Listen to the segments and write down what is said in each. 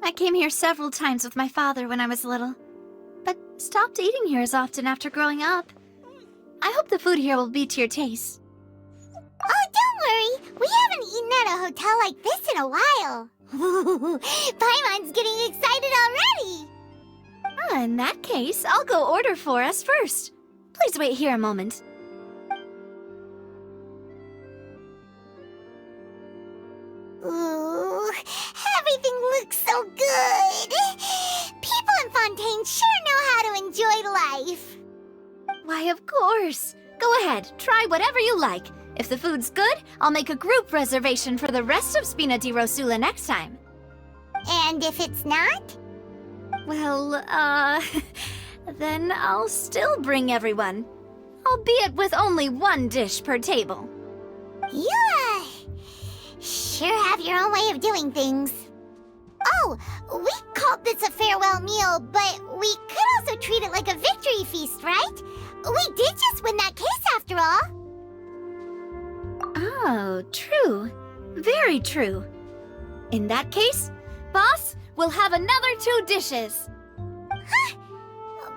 I came here several times with my father when I was little, but stopped eating here as often after growing up. I hope the food here will be to your taste. Oh, don't worry. We haven't eaten at a hotel like this in a while. Paimon's getting excited already. In that case, I'll go order for us first. Please wait here a moment. Ooh, everything looks so good. People in Fontaine sure know how to enjoy life. Why, of course. Go ahead, try whatever you like. If the food's good, I'll make a group reservation for the rest of Spina di Rosula next time. And if it's not? Well, then I'll still bring everyone. Albeit with only one dish per table. You, sure have your own way of doing things. Oh, we called this a farewell meal, but we could also treat it like a victory feast, right? We did just win that case after all. Oh, true. Very true. In that case, boss, we'll have another 2 dishes. Huh?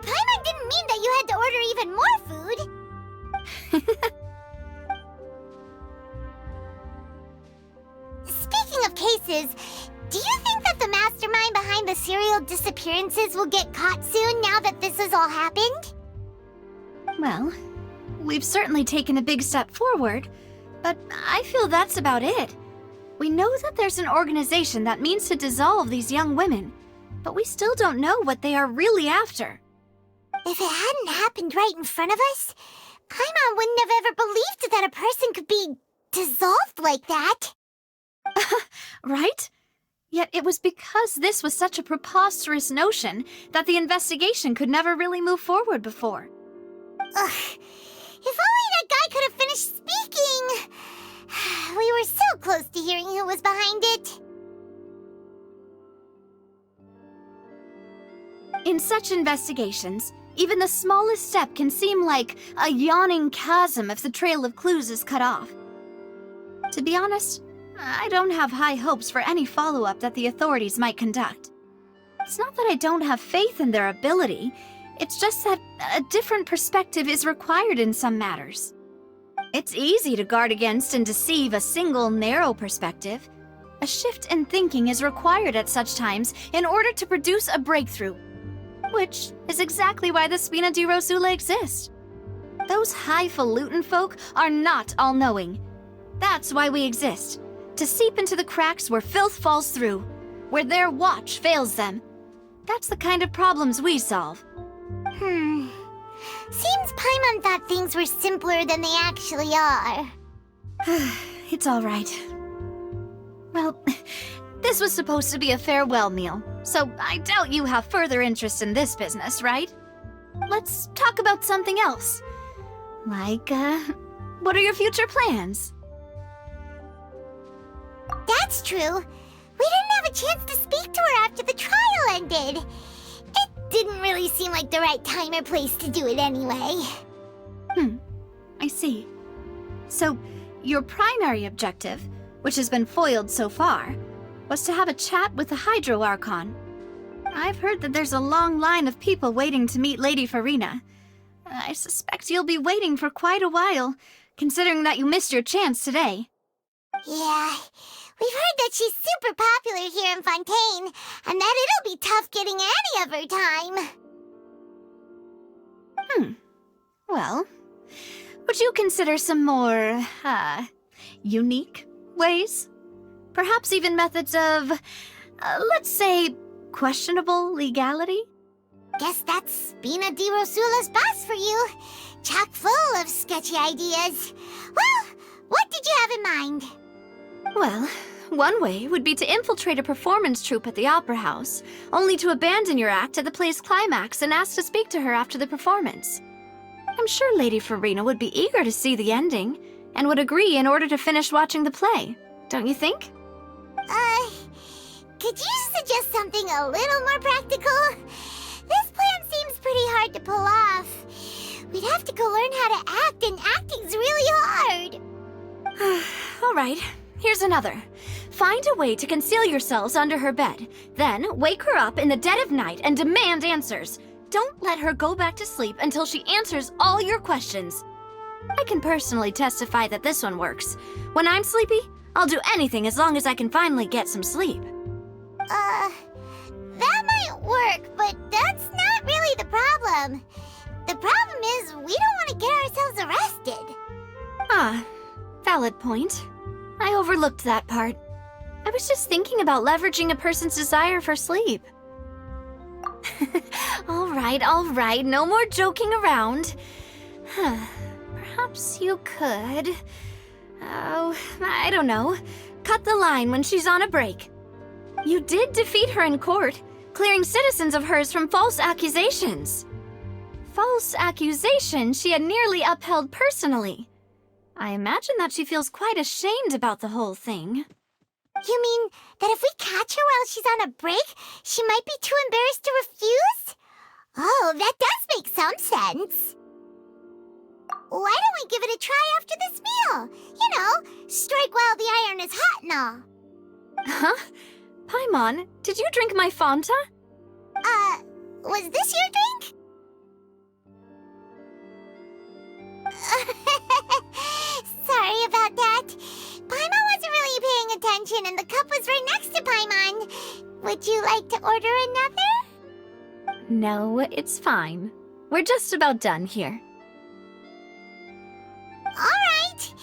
Paimon didn't mean that you had to order even more food. Speaking of cases, do you think that the mastermind behind the serial disappearances will get caught soon now that this has all happened? Well, we've certainly taken a big step forward, but I feel that's about it. We know that there's an organization that means to dissolve these young women, but we still don't know what they are really after. If it hadn't happened right in front of us, Paimon wouldn't have ever believed that a person could be dissolved like that. Right? Yet it was because this was such a preposterous notion that the investigation could never really move forward before. Ugh. If only that guy could have finished speaking! We were so close to hearing who was behind it. In such investigations, even the smallest step can seem like a yawning chasm if the trail of clues is cut off. To be honest, I don't have high hopes for any follow-up that the authorities might conduct. It's not that I don't have faith in their ability, it's just that a different perspective is required in some matters. It's easy to guard against and deceive a single narrow perspective. A shift in thinking is required at such times in order to produce a breakthrough, which is exactly why the Spina di Rosula exist. Those highfalutin folk are not all-knowing. That's why we exist, to seep into the cracks where filth falls through, where their watch fails them. That's the kind of problems we solve. Seems Paimon thought things were simpler than they actually are. It's all right. Well, this was supposed to be a farewell meal, so I doubt you have further interest in this business, right? Let's talk about something else. Like, what are your future plans? That's true. We didn't have a chance to speak to her after the trial ended. It didn't really seem like the right time or place to do it anyway. I see. So, your primary objective, which has been foiled so far, was to have a chat with the Hydro Archon. I've heard that there's a long line of people waiting to meet Lady Farina. I suspect you'll be waiting for quite a while, considering that you missed your chance today. Yeah, we've heard that she's super popular here in Fontaine, and that it'll be tough getting any of her time. Well, would you consider some more, unique ways? Perhaps even methods of, let's say, questionable legality? Guess that's Spina di Rosula's boss for you. Chock full of sketchy ideas. Well, what did you have in mind? Well, one way would be to infiltrate a performance troupe at the Opera House, only to abandon your act at the play's climax and ask to speak to her after the performance. I'm sure Lady Farina would be eager to see the ending, and would agree in order to finish watching the play, don't you think? Could you suggest something a little more practical? This plan seems pretty hard to pull off. We'd have to go learn how to act, and acting's really hard. All right, here's another. Find a way to conceal yourselves under her bed. Then, wake her up in the dead of night and demand answers. Don't let her go back to sleep until she answers all your questions. I can personally testify that this one works. When I'm sleepy, I'll do anything as long as I can finally get some sleep. That might work, but that's not really the problem. The problem is we don't want to get ourselves arrested. Ah, valid point. I overlooked that part. I was just thinking about leveraging a person's desire for sleep. All right, no more joking around. Perhaps you could... Oh, I don't know. Cut the line when she's on a break. You did defeat her in court, clearing citizens of hers from false accusations. False accusations she had nearly upheld personally. I imagine that she feels quite ashamed about the whole thing. You mean that if we catch her while she's on a break, she might be too embarrassed to refuse? Oh, that does make some sense. Why don't we give it a try after this meal? You know, strike while the iron is hot and all. Huh? Paimon, did you drink my Fanta? Was this your drink? Sorry about that. Paimon wasn't really paying attention and the cup was right next to Paimon. Would you like to order another? No, it's fine. We're just about done here. Alright.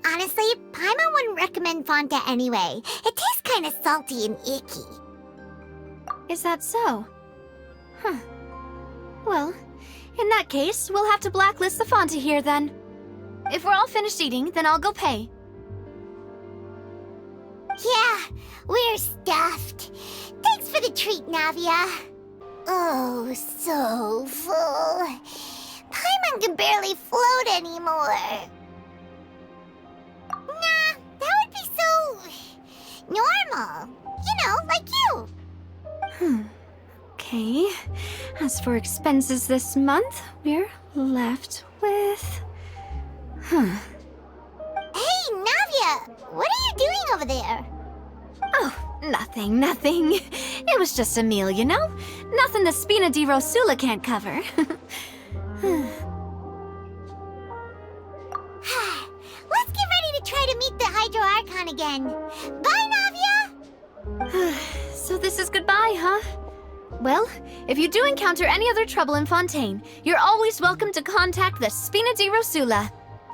Honestly, Paimon wouldn't recommend Fanta anyway. It tastes kind of salty and icky. Is that so? Huh. Well, in that case, we'll have to blacklist the Fanta here then. If we're all finished eating, then I'll go pay. Yeah, we're stuffed. Thanks for the treat, Navia. Oh, so full. Paimon can barely float anymore. Nah, that would be so... normal. You know, like you. Okay. As for expenses this month, we're left with... Hey, Navia! What are you doing over there? Oh, nothing. It was just a meal, you know? Nothing the Spina di Rosula can't cover. Let's get ready to try to meet the Hydro Archon again. Bye, Navia! So this is goodbye, huh? Well, if you do encounter any other trouble in Fontaine, you're always welcome to contact the Spina di Rosula.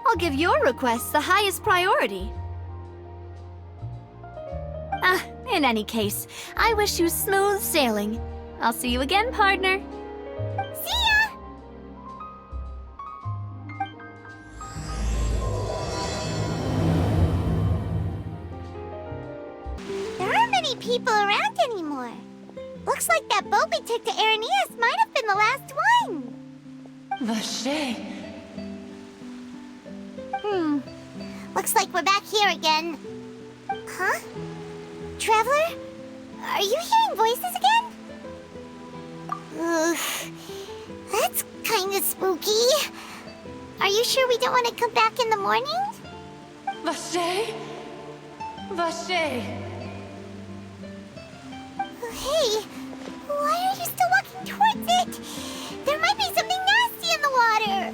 I'll give your requests the highest priority. In any case, I wish you smooth sailing. I'll see you again, partner. See ya! There aren't many people around anymore. Looks like that boat we took to Araneus might have been the last one. Vache. Looks like we're back here again. Huh? Traveler? Are you hearing voices again? Ugh. That's kind of spooky. Are you sure we don't want to come back in the morning? Vache? Vache. Hey, why are you still walking towards it? There might be something nasty in the water.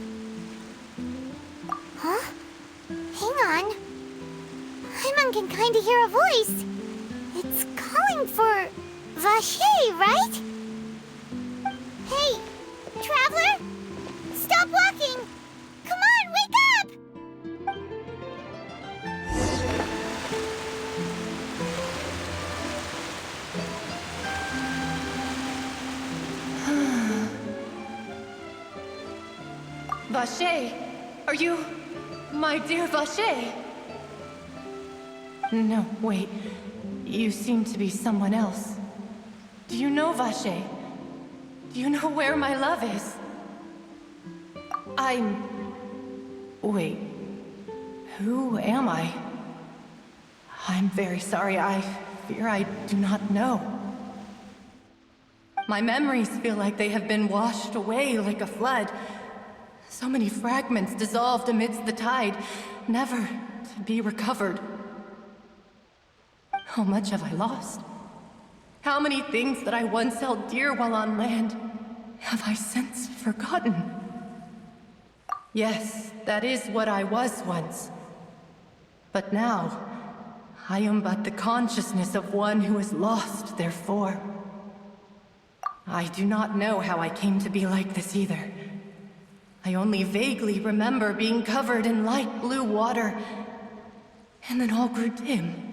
Huh? Hang on. Paimon can kind of hear a voice. It's calling for Vache, right? Hey, Traveler! Stop walking! Come on, wake up! Vache, are you... my dear Vache? No, wait. You seem to be someone else. Do you know Vache? Do you know where my love is? Wait. Who am I? I'm very sorry. I fear I do not know. My memories feel like they have been washed away like a flood. So many fragments dissolved amidst the tide, never to be recovered. How much have I lost? How many things that I once held dear while on land have I since forgotten? Yes, that is what I was once. But now, I am but the consciousness of one who is lost, therefore. I do not know how I came to be like this either. I only vaguely remember being covered in light blue water, and then all grew dim.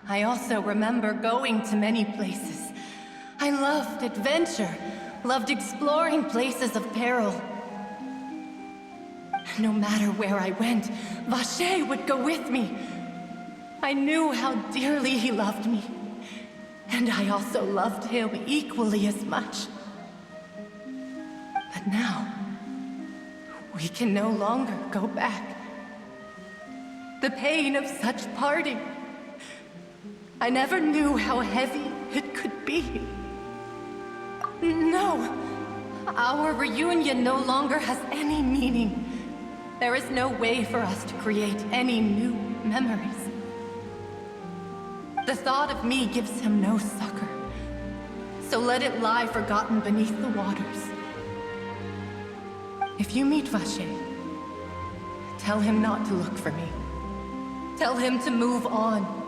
I also remember going to many places. I loved adventure, loved exploring places of peril. No matter where I went, Vacher would go with me. I knew how dearly he loved me, and I also loved him equally as much. But now, we can no longer go back. The pain of such parting, I never knew how heavy it could be. No, our reunion no longer has any meaning. There is no way for us to create any new memories. The thought of me gives him no succor, so let it lie forgotten beneath the waters. If you meet Vacher, tell him not to look for me. Tell him to move on.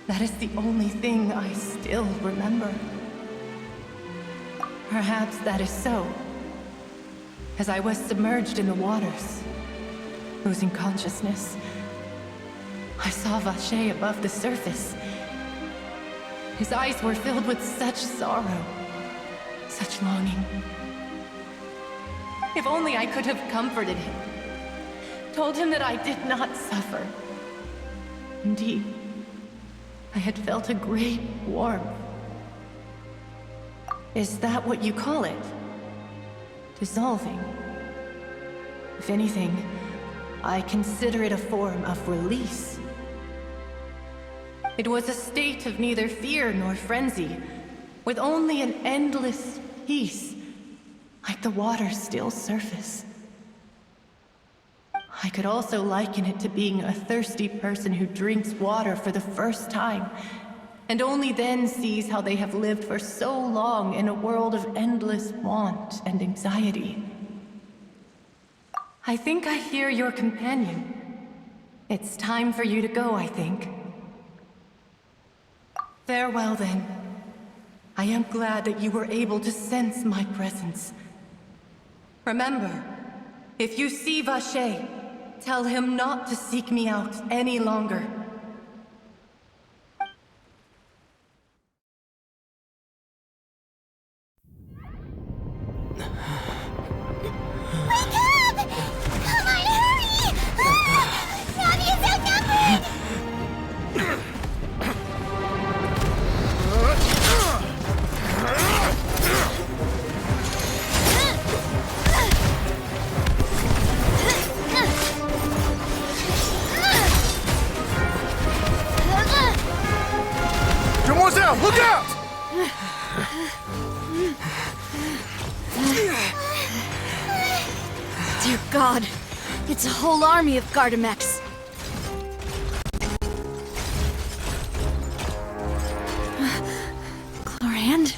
That is the only thing I still remember. Perhaps that is so. As I was submerged in the waters, losing consciousness, I saw Vacher above the surface. His eyes were filled with such sorrow, such longing. If only I could have comforted him, told him that I did not suffer. Indeed, I had felt a great warmth. Is that what you call it? Dissolving? If anything, I consider it a form of release. It was a state of neither fear nor frenzy, with only an endless peace, like the water's still surface. I could also liken it to being a thirsty person who drinks water for the first time, and only then sees how they have lived for so long in a world of endless want and anxiety. I think I hear your companion. It's time for you to go, I think. Farewell, then. I am glad that you were able to sense my presence. Remember, if you see Vacher, tell him not to seek me out any longer. Demoiselle, look out! Dear God, it's a whole army of Gardamex. Chlorand?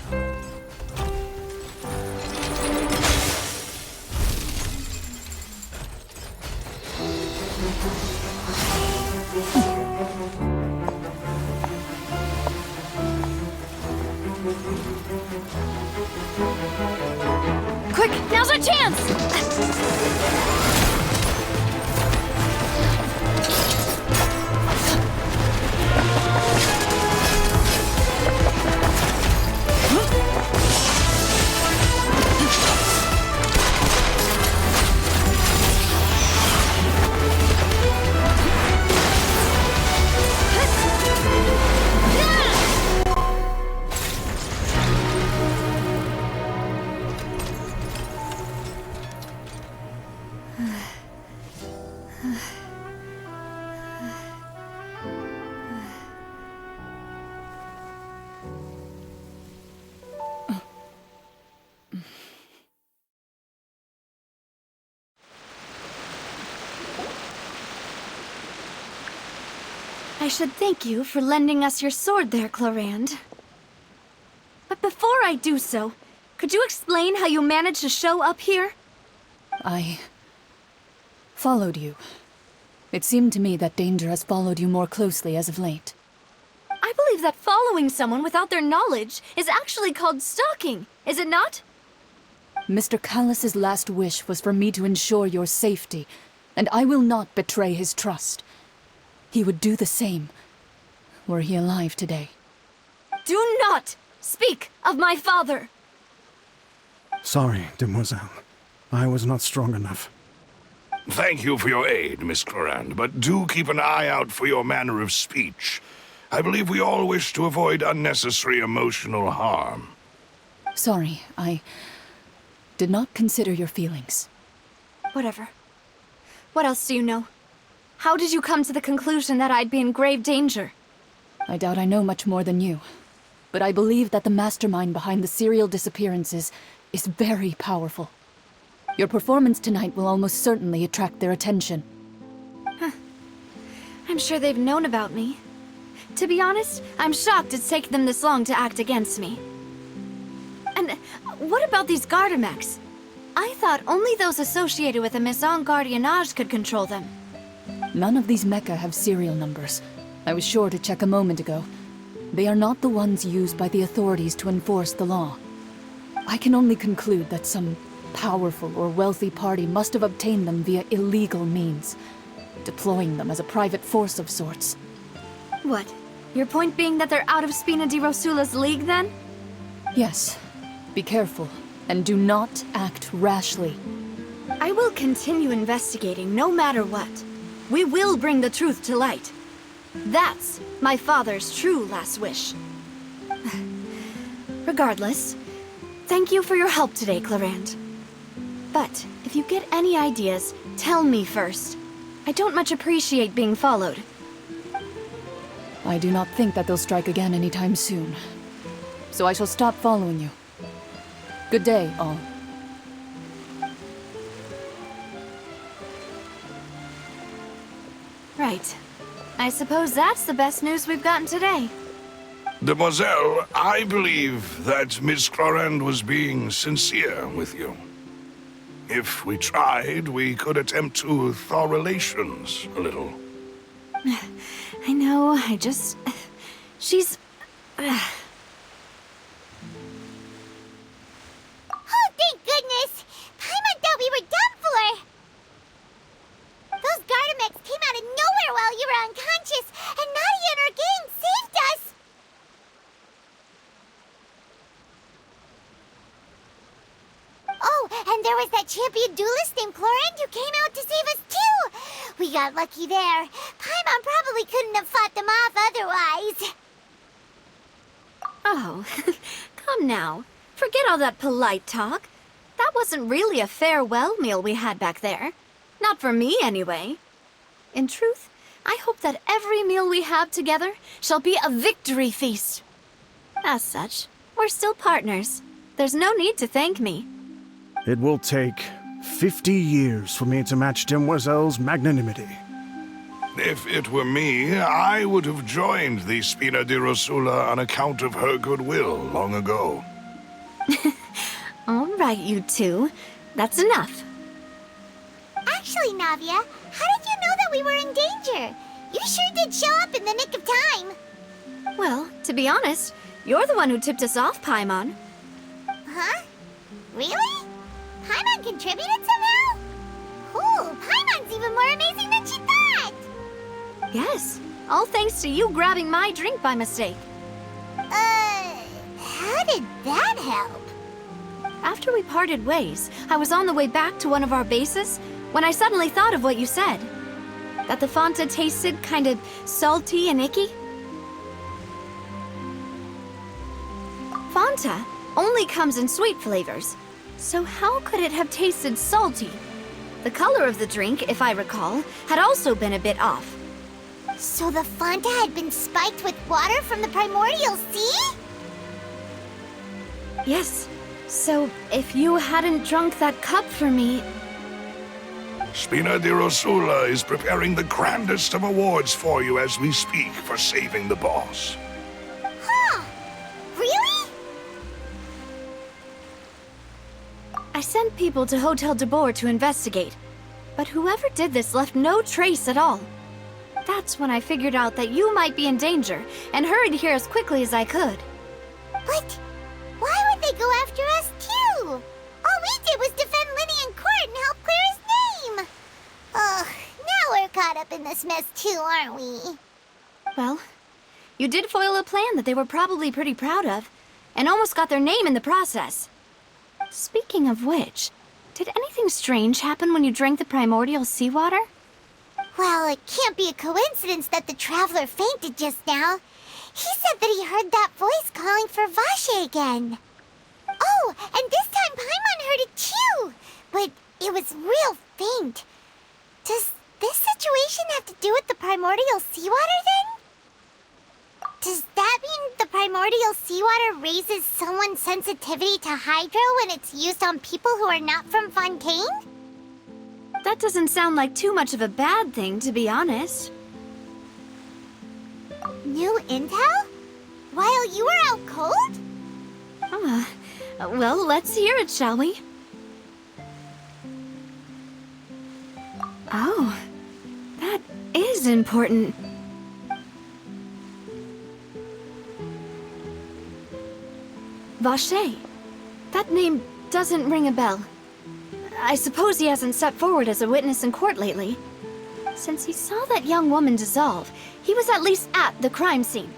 Quick, now's our chance! I should thank you for lending us your sword there, Clorand. But before I do so, could you explain how you managed to show up here? I followed you. It seemed to me that danger has followed you more closely as of late. I believe that following someone without their knowledge is actually called stalking, is it not? Mr. Callus's last wish was for me to ensure your safety, and I will not betray his trust. He would do the same, were he alive today. Do not speak of my father! Sorry, demoiselle. I was not strong enough. Thank you for your aid, Miss Clorand, but do keep an eye out for your manner of speech. I believe we all wish to avoid unnecessary emotional harm. Sorry, I did not consider your feelings. Whatever. What else do you know? How did you come to the conclusion that I'd be in grave danger? I doubt I know much more than you, but I believe that the mastermind behind the serial disappearances is very powerful. Your performance tonight will almost certainly attract their attention. I'm sure they've known about me. To be honest, I'm shocked it's taken them this long to act against me. And what about these Gardamex? I thought only those associated with the Maison Gardiennage could control them. None of these mecha have serial numbers. I was sure to check a moment ago. They are not the ones used by the authorities to enforce the law. I can only conclude that some powerful or wealthy party must have obtained them via illegal means, deploying them as a private force of sorts. What? Your point being that they're out of Spina di Rosula's league, then? Yes. Be careful, and do not act rashly. I will continue investigating no matter what. We will bring the truth to light. That's my father's true last wish. Regardless, thank you for your help today, Clorand. But if you get any ideas, tell me first. I don't much appreciate being followed. I do not think that they'll strike again anytime soon. So I shall stop following you. Good day, all. Right. I suppose that's the best news we've gotten today. Demoiselle, I believe that Miss Clorand was being sincere with you. If we tried, we could attempt to thaw relations a little. I know, I just... She's... Oh, thank goodness! Paimon thought we were done for! Those Gardamex came out of nowhere while you were unconscious, and Nadia and her gang saved us! Oh, and there was that champion duelist named Clorand who came out to save us too! We got lucky there. Paimon probably couldn't have fought them off otherwise. Oh, come now. Forget all that polite talk. That wasn't really a farewell meal we had back there. Not for me, anyway. In truth, I hope that every meal we have together shall be a victory feast. As such, we're still partners. There's no need to thank me. It will take 50 years for me to match Demoiselle's magnanimity. If it were me, I would have joined the Spina di Rosula on account of her goodwill long ago. All right, you two. That's enough. Actually, Navia, how did you know that we were in danger? You sure did show up in the nick of time. Well, to be honest, you're the one who tipped us off, Paimon. Huh? Really? Paimon contributed somehow? Ooh, Paimon's even more amazing than she thought! Yes, all thanks to you grabbing my drink by mistake. How did that help? After we parted ways, I was on the way back to one of our bases when I suddenly thought of what you said. That the Fanta tasted kind of salty and icky. Fanta only comes in sweet flavors, so how could it have tasted salty? The color of the drink, if I recall, had also been a bit off. So the Fanta had been spiked with water from the primordial sea? Yes. So, if you hadn't drunk that cup for me... Spina di Rosula is preparing the grandest of awards for you as we speak for saving the boss. Huh? Really? I sent people to Hotel de Boer to investigate, but whoever did this left no trace at all. That's when I figured out that you might be in danger, and hurried here as quickly as I could. But why would they go after us too? All we did was defend Linny in court and help clear his name. Ugh, now we're caught up in this mess too, aren't we? Well, you did foil a plan that they were probably pretty proud of, and almost got their name in the process. Speaking of which, did anything strange happen when you drank the primordial seawater? Well, it can't be a coincidence that the traveler fainted just now. He said that he heard that voice calling for Vache again. Oh, and this time Paimon heard it too, but it was real faint. Does this situation have to do with the primordial seawater then? Does that mean the primordial seawater raises someone's sensitivity to hydro when it's used on people who are not from Fontaine? That doesn't sound like too much of a bad thing, to be honest. New intel? While you were out cold? Well, let's hear it, shall we? Oh, that is important. Vache. That name doesn't ring a bell. I suppose he hasn't stepped forward as a witness in court lately. Since he saw that young woman dissolve, he was at least at the crime scene.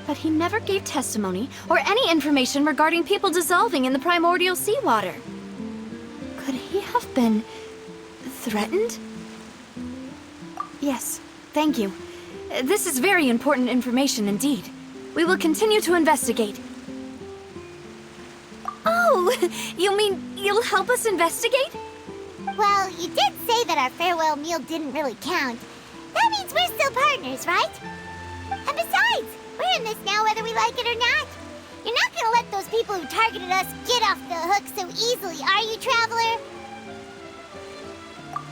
But he never gave testimony or any information regarding people dissolving in the primordial seawater. Could he have been threatened? Yes, thank you. This is very important information indeed. We will continue to investigate. Oh, you mean you'll help us investigate? Well, you did say that our farewell meal didn't really count. That means we're still partners, right? And besides, we're in this now whether we like it or not. You're not gonna let those people who targeted us get off the hook so easily, are you, Traveler?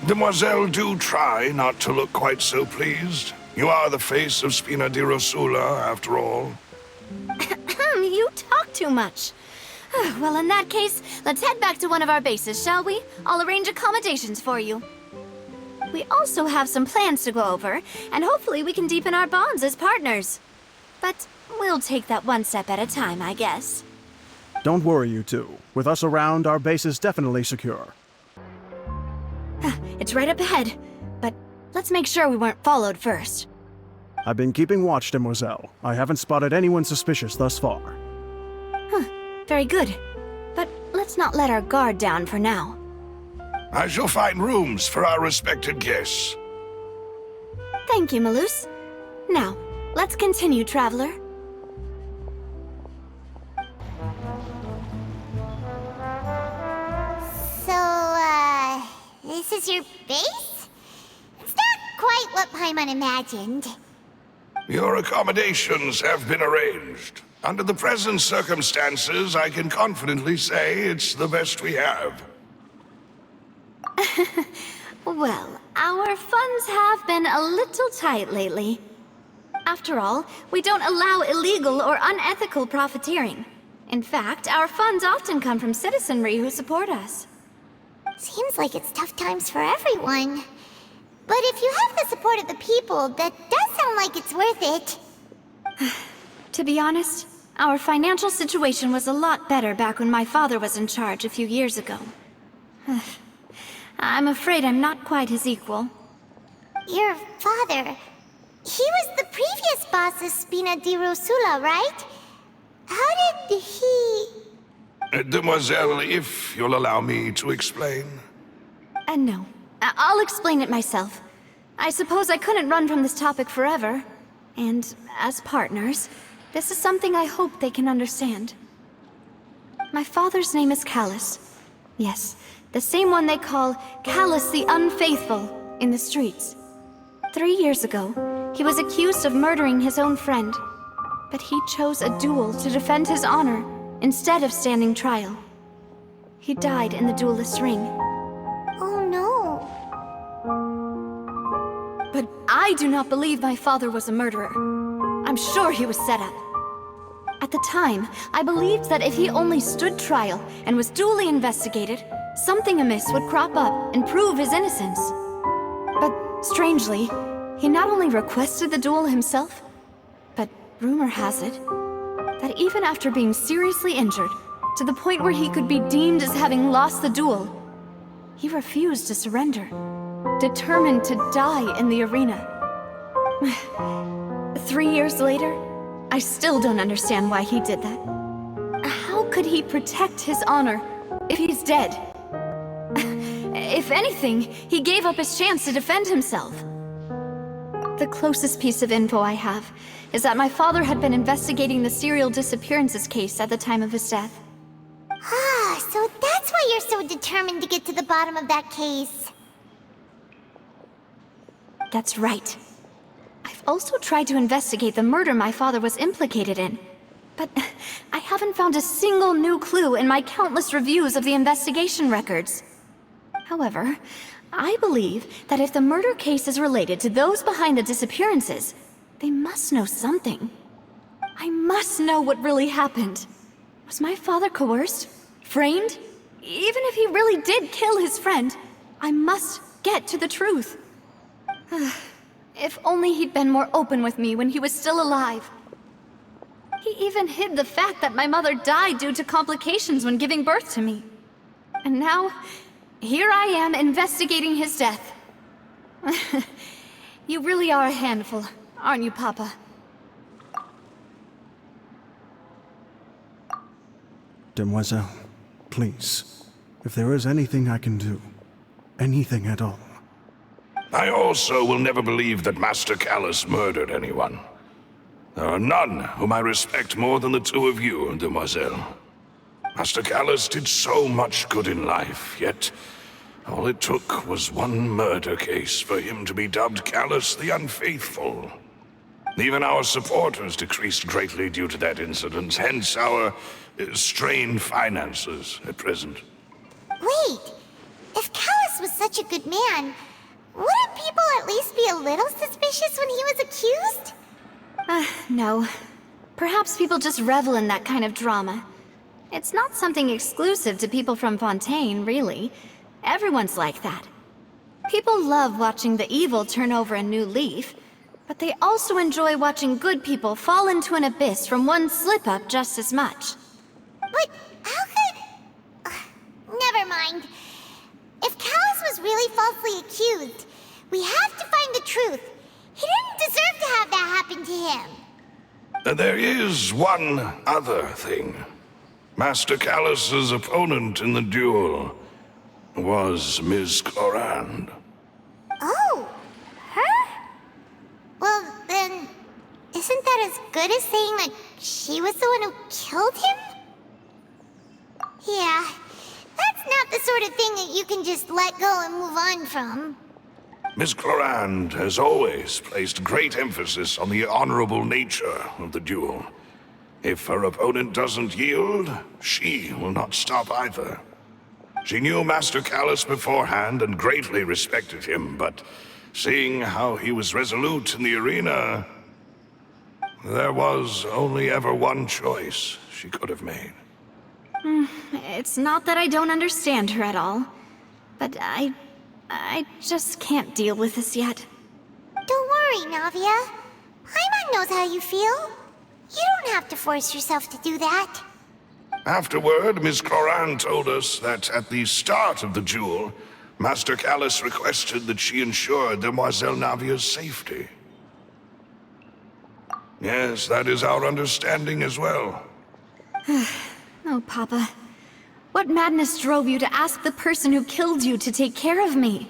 Demoiselle, do try not to look quite so pleased. You are the face of Spina di Rosula, after all. You talk too much. Well, in that case, let's head back to one of our bases, shall we? I'll arrange accommodations for you. We also have some plans to go over, and hopefully we can deepen our bonds as partners. But we'll take that one step at a time, I guess. Don't worry, you two. With us around, our base is definitely secure. It's right up ahead, but let's make sure we weren't followed first. I've been keeping watch, Demoiselle. I haven't spotted anyone suspicious thus far. Very good. But let's not let our guard down for now. I shall find rooms for our respected guests. Thank you, Malus. Now, let's continue, Traveler. So, this is your base? It's not quite what Paimon imagined. Your accommodations have been arranged. Under the present circumstances, I can confidently say it's the best we have. Well, our funds have been a little tight lately. After all, we don't allow illegal or unethical profiteering. In fact, our funds often come from citizenry who support us. Seems like it's tough times for everyone. But if you have the support of the people, that does sound like it's worth it. To be honest, our financial situation was a lot better back when my father was in charge a few years ago. I'm afraid I'm not quite his equal. Your father... he was the previous boss of Spina di Rosula, right? How did he... Demoiselle, if you'll allow me to explain. No. I'll explain it myself. I suppose I couldn't run from this topic forever. And as partners, this is something I hope they can understand. My father's name is Callus. Yes, the same one they call Callus the Unfaithful in the streets. 3 years ago, he was accused of murdering his own friend. But he chose a duel to defend his honor instead of standing trial. He died in the duelist's ring. Oh no. I do not believe my father was a murderer. I'm sure he was set up. At the time, I believed that if he only stood trial and was duly investigated, something amiss would crop up and prove his innocence. But strangely, he not only requested the duel himself, but rumor has it that even after being seriously injured, to the point where he could be deemed as having lost the duel, he refused to surrender, determined to die in the arena. 3 years later, I still don't understand why he did that. How could he protect his honor if he's dead? If anything, he gave up his chance to defend himself. The closest piece of info I have is that my father had been investigating the serial disappearances case at the time of his death. Ah, so that's why you're so determined to get to the bottom of that case. That's right. I've also tried to investigate the murder my father was implicated in, but I haven't found a single new clue in my countless reviews of the investigation records. However, I believe that if the murder case is related to those behind the disappearances, they must know something. I must know what really happened. Was my father coerced? Framed? Even if he really did kill his friend, I must get to the truth. If only he'd been more open with me when he was still alive. He even hid the fact that my mother died due to complications when giving birth to me. And now, here I am investigating his death. You really are a handful, aren't you, Papa? Demoiselle, please, if there is anything I can do, anything at all. I also will never believe that Master Callus murdered anyone. There are none whom I respect more than the two of you, Demoiselle. Master Callus did so much good in life, yet all it took was one murder case for him to be dubbed Callus the Unfaithful. Even our supporters decreased greatly due to that incident, hence our strained finances at present. Wait, if Callus was such a good man, wouldn't people at least be a little suspicious when he was accused? No. Perhaps people just revel in that kind of drama. It's not something exclusive to people from Fontaine, really. Everyone's like that. People love watching the evil turn over a new leaf, but they also enjoy watching good people fall into an abyss from one slip-up just as much. But how could... never mind. If Callus was really falsely accused, we have to find the truth. He didn't deserve to have that happen to him. There is one other thing. Master Callus's opponent in the duel was Ms. Clorand. Oh, her? Well, then, isn't that as good as saying that she was the one who killed him? Yeah, that's not the sort of thing that you can just let go and move on from. Ms. Clorand has always placed great emphasis on the honorable nature of the duel. If her opponent doesn't yield, she will not stop either. She knew Master Callus beforehand and greatly respected him, but seeing how he was resolute in the arena, there was only ever one choice she could have made. It's not that I don't understand her at all, but I just can't deal with this yet. Don't worry, Navia. Paimon knows how you feel. You don't have to force yourself to do that. Afterward, Ms. Clorand told us that at the start of the duel, Master Callus requested that she ensure Demoiselle Navia's safety. Yes, that is our understanding as well. Oh, Papa. What madness drove you to ask the person who killed you to take care of me?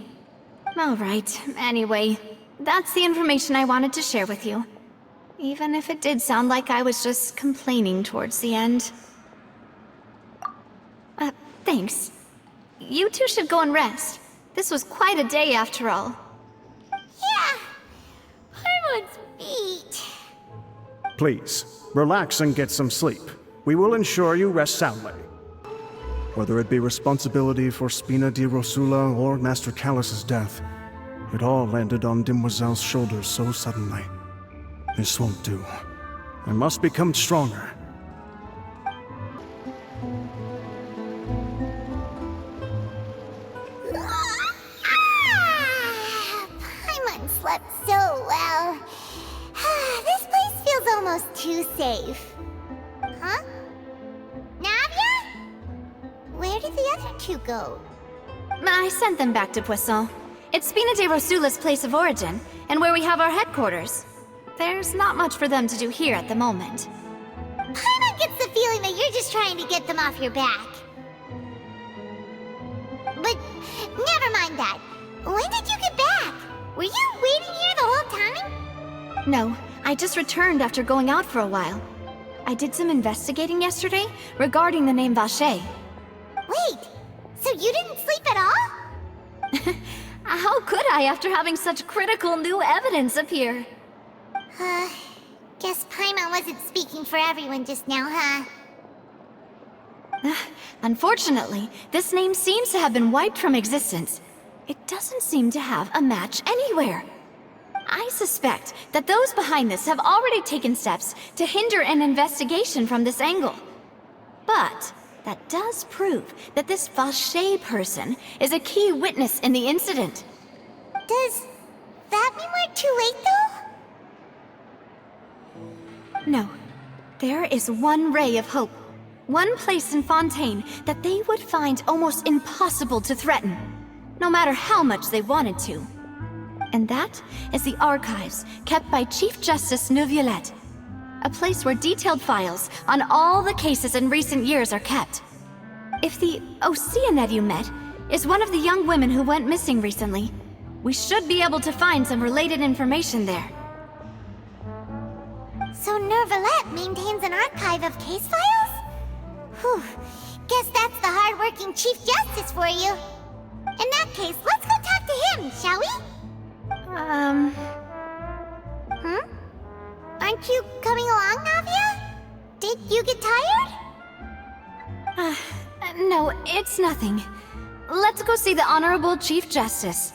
All right, anyway, that's the information I wanted to share with you. Even if it did sound like I was just complaining towards the end. Thanks. You two should go and rest. This was quite a day after all. Yeah, Paimon's beat. Please, relax and get some sleep. We will ensure you rest soundly. Whether it be responsibility for Spina di Rosula or Master Callus's death, It all landed on Demoiselle's shoulders so suddenly. This won't do. I must become stronger. Paimon slept so well. This place feels almost too safe. Huh? Navia? Where did the other two go? I sent them back to Poisson. It's Spina de Rosula's place of origin, and where we have our headquarters. There's not much for them to do here at the moment. Paimon gets the feeling that you're just trying to get them off your back. But never mind that. When did you get back? Were you waiting here the whole time? No, I just returned after going out for a while. I did some investigating yesterday regarding the name Vache. Wait, so you didn't sleep at all? How could I after having such critical new evidence appear? Guess Paimon wasn't speaking for everyone just now, huh? Unfortunately, this name seems to have been wiped from existence. It doesn't seem to have a match anywhere. I suspect that those behind this have already taken steps to hinder an investigation from this angle. But that does prove that this Vache person is a key witness in the incident. Does that mean we're too late, though? No. There is one ray of hope. One place in Fontaine that they would find almost impossible to threaten, no matter how much they wanted to. And that is the archives kept by Chief Justice Neuvillette. A place where detailed files on all the cases in recent years are kept. If the Oceanette you met is one of the young women who went missing recently, we should be able to find some related information there. So Neuvillette maintains an archive of case files? Whew, guess that's the hard-working Chief Justice for you. In that case, let's go talk to him, shall we? Aren't you coming along, Navia? Did you get tired? No, it's nothing. Let's go see the Honorable Chief Justice.